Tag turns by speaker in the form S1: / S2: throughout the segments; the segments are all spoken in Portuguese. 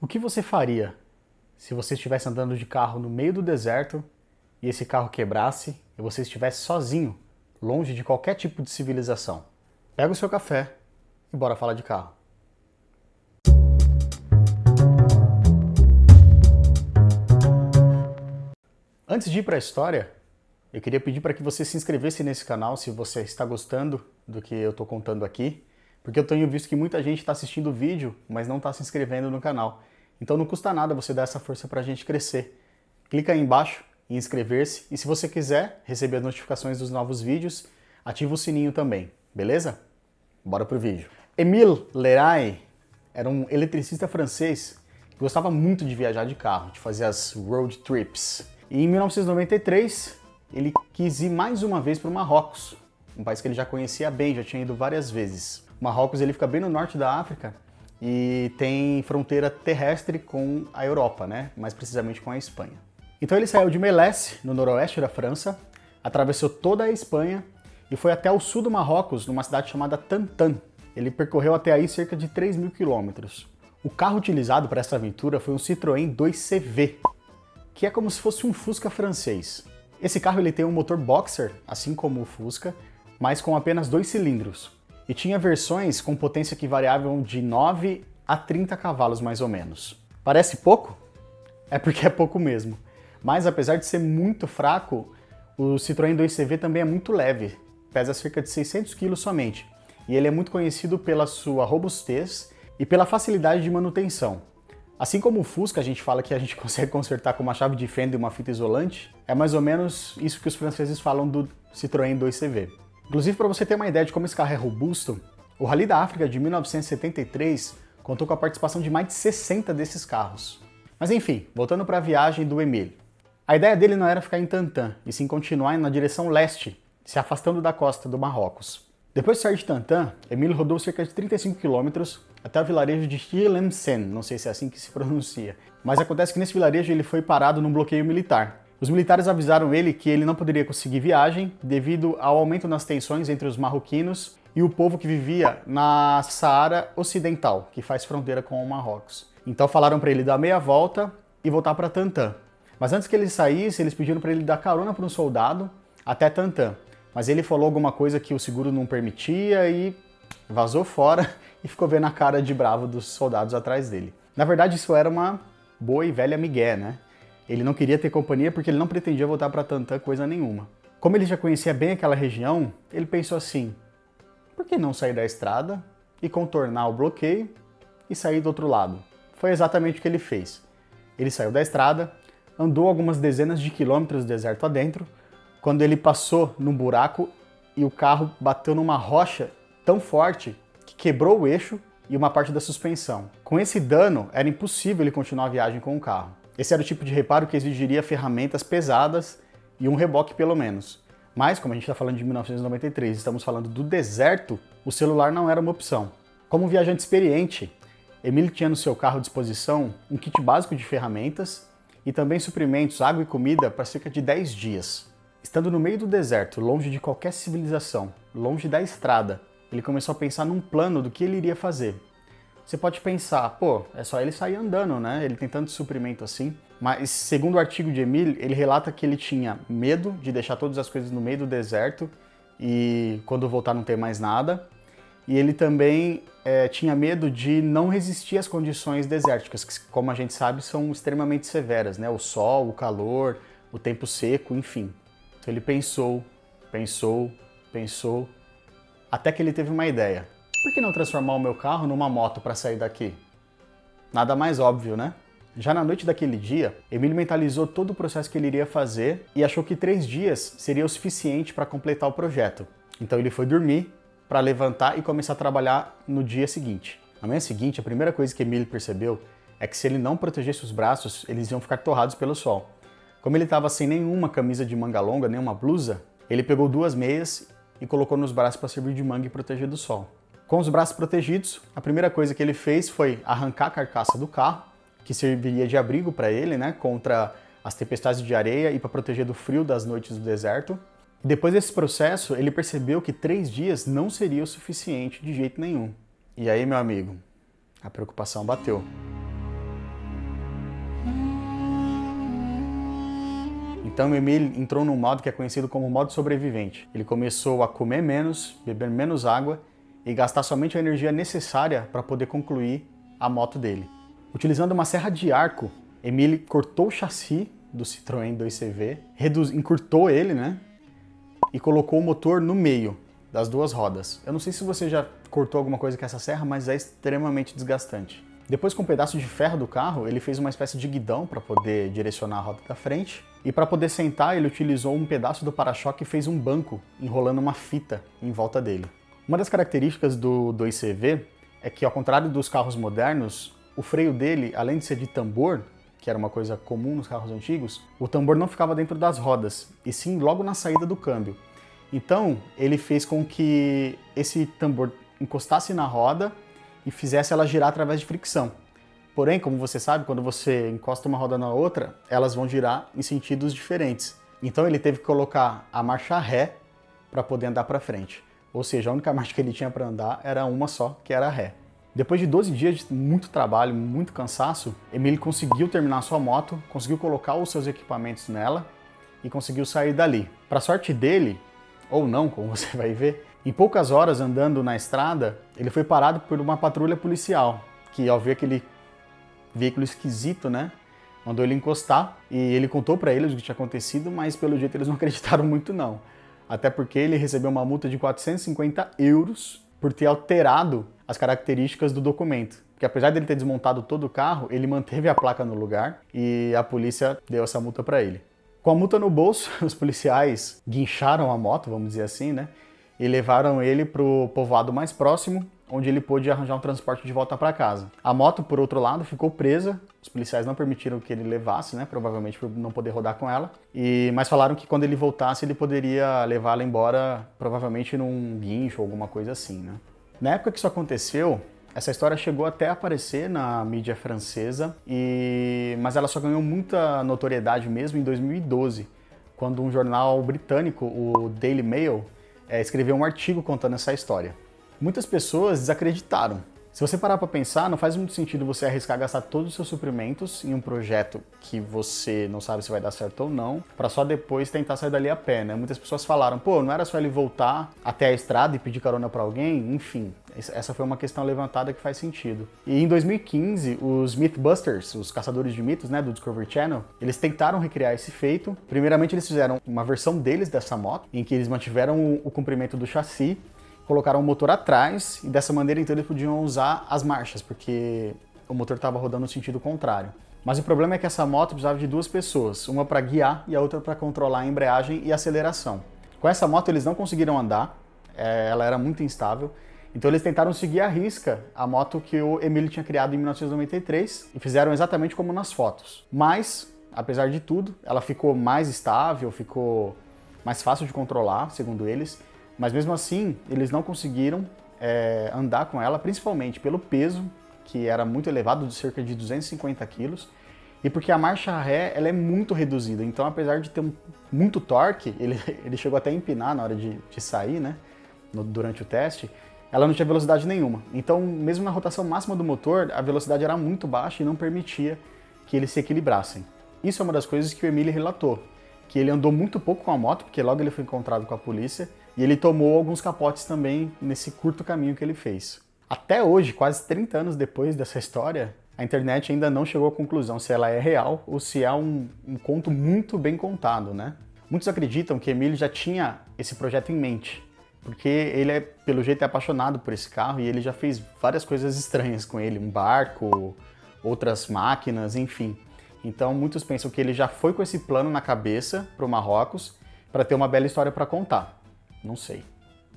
S1: O que você faria se você estivesse andando de carro no meio do deserto e esse carro quebrasse e você estivesse sozinho, longe de qualquer tipo de civilização? Pega o seu café e bora falar de carro. Antes de ir para a história, eu queria pedir para que você se inscrevesse nesse canal se você está gostando do que eu estou contando aqui, porque eu tenho visto que muita gente está assistindo o vídeo, mas não está se inscrevendo no canal. Então não custa nada você dar essa força para a gente crescer. Clica aí embaixo em inscrever-se e se você quiser receber as notificações dos novos vídeos, ativa o sininho também, beleza? Bora pro vídeo. Émile Leray era um eletricista francês que gostava muito de viajar de carro, de fazer as road trips. E em 1993, ele quis ir mais uma vez para o Marrocos, um país que ele já conhecia bem, já tinha ido várias vezes. O Marrocos ele fica bem no norte da África e tem fronteira terrestre com a Europa, né? Mais precisamente com a Espanha. Então ele saiu de Melesse, no noroeste da França, atravessou toda a Espanha e foi até o sul do Marrocos, numa cidade chamada Tantan. Ele percorreu até aí cerca de 3.000 quilômetros. O carro utilizado para essa aventura foi um Citroën 2CV, que é como se fosse um Fusca francês. Esse carro ele tem um motor boxer, assim como o Fusca, mas com apenas 2 cilindros. E tinha versões com potência que variavam de 9 a 30 cavalos mais ou menos. Parece pouco? É porque é pouco mesmo. Mas apesar de ser muito fraco, o Citroën 2CV também é muito leve, pesa cerca de 600 kg somente. E ele é muito conhecido pela sua robustez e pela facilidade de manutenção. Assim como o Fusca, a gente fala que a gente consegue consertar com uma chave de fenda e uma fita isolante, é mais ou menos isso que os franceses falam do Citroën 2CV. Inclusive, para você ter uma ideia de como esse carro é robusto, o Rally da África de 1973 contou com a participação de mais de 60 desses carros. Mas enfim, voltando para a viagem do Émile. A ideia dele não era ficar em Tantan, e sim continuar na direção leste, se afastando da costa do Marrocos. Depois de sair de Tantan, Émile rodou cerca de 35 quilômetros até o vilarejo de Tlemcen, não sei se é assim que se pronuncia. Mas acontece que nesse vilarejo ele foi parado num bloqueio militar. Os militares avisaram ele que ele não poderia conseguir viagem devido ao aumento nas tensões entre os marroquinos e o povo que vivia na Saara Ocidental, que faz fronteira com o Marrocos. Então falaram para ele dar meia volta e voltar para Tantan. Mas antes que ele saísse, eles pediram para ele dar carona para um soldado até Tantan. Mas ele falou alguma coisa que o seguro não permitia e vazou fora e ficou vendo a cara de bravo dos soldados atrás dele. Na verdade, isso era uma boa e velha migué, né? Ele não queria ter companhia porque ele não pretendia voltar para Tantan coisa nenhuma. Como ele já conhecia bem aquela região, ele pensou assim, por que não sair da estrada e contornar o bloqueio e sair do outro lado? Foi exatamente o que ele fez. Ele saiu da estrada, andou algumas dezenas de quilômetros deserto adentro, quando ele passou num buraco e o carro bateu numa rocha tão forte que quebrou o eixo e uma parte da suspensão. Com esse dano, era impossível ele continuar a viagem com o carro. Esse era o tipo de reparo que exigiria ferramentas pesadas e um reboque pelo menos. Mas, como a gente está falando de 1993, estamos falando do deserto, o celular não era uma opção. Como um viajante experiente, Émile tinha no seu carro à disposição um kit básico de ferramentas e também suprimentos, água e comida para cerca de 10 dias. Estando no meio do deserto, longe de qualquer civilização, longe da estrada, ele começou a pensar num plano do que ele iria fazer. Você pode pensar, pô, é só ele sair andando, né? Ele tem tanto suprimento assim. Mas, segundo o artigo de Émile, ele relata que ele tinha medo de deixar todas as coisas no meio do deserto e quando voltar não ter mais nada. E ele também tinha medo de não resistir às condições desérticas, que, como a gente sabe, são extremamente severas, né? O sol, o calor, o tempo seco, enfim. Então ele pensou, até que ele teve uma ideia. Por que não transformar o meu carro numa moto para sair daqui? Nada mais óbvio, né? Já na noite daquele dia, Émile mentalizou todo o processo que ele iria fazer e achou que 3 dias seria o suficiente para completar o projeto. Então ele foi dormir para levantar e começar a trabalhar no dia seguinte. Na manhã seguinte, a primeira coisa que Émile percebeu é que se ele não protegesse os braços, eles iam ficar torrados pelo sol. Como ele estava sem nenhuma camisa de manga longa, nenhuma blusa, ele pegou 2 meias e colocou nos braços para servir de manga e proteger do sol. Com os braços protegidos, a primeira coisa que ele fez foi arrancar a carcaça do carro, que serviria de abrigo para ele, né, contra as tempestades de areia e para proteger do frio das noites do deserto. E depois desse processo, ele percebeu que 3 dias não seria o suficiente de jeito nenhum. E aí, meu amigo, a preocupação bateu. Então o Emile entrou num modo que é conhecido como modo sobrevivente. Ele começou a comer menos, beber menos água e gastar somente a energia necessária para poder concluir a moto dele. Utilizando uma serra de arco, Emile cortou o chassi do Citroën 2CV, encurtou ele, né? E colocou o motor no meio das duas rodas. Eu não sei se você já cortou alguma coisa com essa serra, mas é extremamente desgastante. Depois, com um pedaço de ferro do carro, ele fez uma espécie de guidão para poder direcionar a roda da frente. E para poder sentar, ele utilizou um pedaço do para-choque e fez um banco, enrolando uma fita em volta dele. Uma das características do 2CV é que, ao contrário dos carros modernos, o freio dele, além de ser de tambor, que era uma coisa comum nos carros antigos, o tambor não ficava dentro das rodas, e sim logo na saída do câmbio. Então, ele fez com que esse tambor encostasse na roda e fizesse ela girar através de fricção. Porém, como você sabe, quando você encosta uma roda na outra, elas vão girar em sentidos diferentes. Então ele teve que colocar a marcha ré para poder andar para frente. Ou seja, a única marcha que ele tinha para andar era uma só, que era a ré. Depois de 12 dias de muito trabalho, muito cansaço, Emile conseguiu terminar sua moto, conseguiu colocar os seus equipamentos nela e conseguiu sair dali. Para sorte dele, ou não, como você vai ver, em poucas horas andando na estrada, ele foi parado por uma patrulha policial, que ao ver aquele veículo esquisito, né, mandou ele encostar e ele contou para eles o que tinha acontecido, mas pelo jeito eles não acreditaram muito não. Até porque ele recebeu uma multa de 450 euros por ter alterado as características do documento. Porque apesar dele ter desmontado todo o carro, ele manteve a placa no lugar e a polícia deu essa multa para ele. Com a multa no bolso, os policiais guincharam a moto, vamos dizer assim, né? E levaram ele para o povoado mais próximo, onde ele pôde arranjar um transporte de volta para casa. A moto, por outro lado, ficou presa. Os policiais não permitiram que ele levasse, né? Provavelmente por não poder rodar com ela. Mas falaram que quando ele voltasse, ele poderia levá-la embora, provavelmente num guincho ou alguma coisa assim, né? Na época que isso aconteceu, essa história chegou até a aparecer na mídia francesa, mas ela só ganhou muita notoriedade mesmo em 2012, quando um jornal britânico, o Daily Mail, escreveu um artigo contando essa história. Muitas pessoas desacreditaram. Se você parar para pensar, não faz muito sentido você arriscar gastar todos os seus suprimentos em um projeto que você não sabe se vai dar certo ou não, para só depois tentar sair dali a pé, né? Muitas pessoas falaram, pô, não era só ele voltar até a estrada e pedir carona para alguém? Enfim, essa foi uma questão levantada que faz sentido. E em 2015, os Mythbusters, os caçadores de mitos, né, do Discovery Channel, eles tentaram recriar esse feito. Primeiramente, eles fizeram uma versão deles dessa moto, em que eles mantiveram o comprimento do chassi, colocaram o motor atrás e dessa maneira então eles podiam usar as marchas, porque o motor estava rodando no sentido contrário. Mas o problema é que essa moto precisava de duas pessoas, uma para guiar e a outra para controlar a embreagem e a aceleração. Com essa moto eles não conseguiram andar, ela era muito instável, então eles tentaram seguir à risca a moto que o Emile tinha criado em 1993 e fizeram exatamente como nas fotos. Mas, apesar de tudo, ela ficou mais estável, ficou mais fácil de controlar, segundo eles, mas mesmo assim, eles não conseguiram andar com ela, principalmente pelo peso, que era muito elevado, de cerca de 250 quilos, e porque a marcha ré ela é muito reduzida. Então, apesar de ter muito torque, ele chegou até a empinar na hora de sair, né, durante o teste, ela não tinha velocidade nenhuma. Então, mesmo na rotação máxima do motor, a velocidade era muito baixa e não permitia que eles se equilibrassem. Isso é uma das coisas que o Emile relatou, que ele andou muito pouco com a moto, porque logo ele foi encontrado com a polícia, e ele tomou alguns capotes também nesse curto caminho que ele fez. Até hoje, quase 30 anos depois dessa história, a internet ainda não chegou à conclusão se ela é real ou se é um conto muito bem contado, né? Muitos acreditam que Emile já tinha esse projeto em mente, porque ele pelo jeito, é apaixonado por esse carro e ele já fez várias coisas estranhas com ele, um barco, outras máquinas, enfim. Então muitos pensam que ele já foi com esse plano na cabeça para o Marrocos para ter uma bela história para contar. Não sei.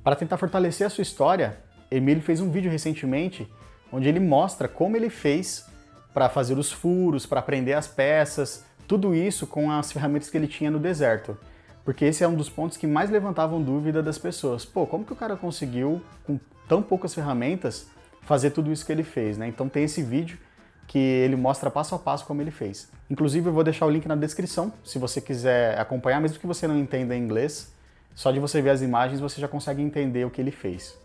S1: Para tentar fortalecer a sua história, Emile fez um vídeo recentemente onde ele mostra como ele fez para fazer os furos, para prender as peças, tudo isso com as ferramentas que ele tinha no deserto. Porque esse é um dos pontos que mais levantavam dúvida das pessoas. Pô, como que o cara conseguiu, com tão poucas ferramentas, fazer tudo isso que ele fez, né? Então tem esse vídeo que ele mostra passo a passo como ele fez. Inclusive eu vou deixar o link na descrição, se você quiser acompanhar, mesmo que você não entenda inglês, só de você ver as imagens você já consegue entender o que ele fez.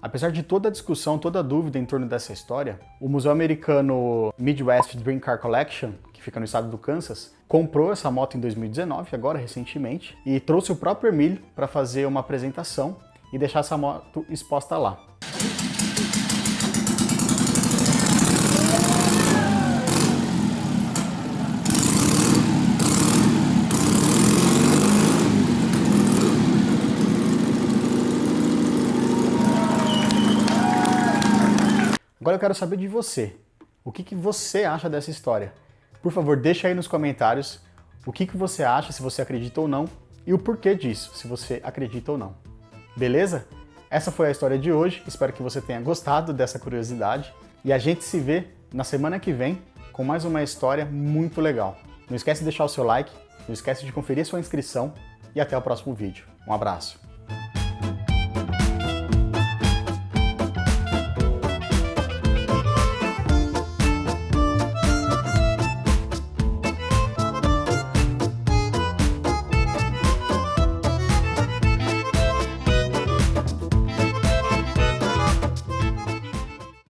S1: Apesar de toda a discussão, toda a dúvida em torno dessa história, o Museu Americano Midwest Dream Car Collection, que fica no estado do Kansas, comprou essa moto em 2019, agora recentemente, e trouxe o próprio Emílio para fazer uma apresentação e deixar essa moto exposta lá. Agora eu quero saber de você. O que você acha dessa história? Por favor, deixa aí nos comentários o que você acha, se você acredita ou não, e o porquê disso, se você acredita ou não. Beleza? Essa foi a história de hoje, espero que você tenha gostado dessa curiosidade, e a gente se vê na semana que vem com mais uma história muito legal. Não esquece de deixar o seu like, não esquece de conferir sua inscrição, e até o próximo vídeo. Um abraço!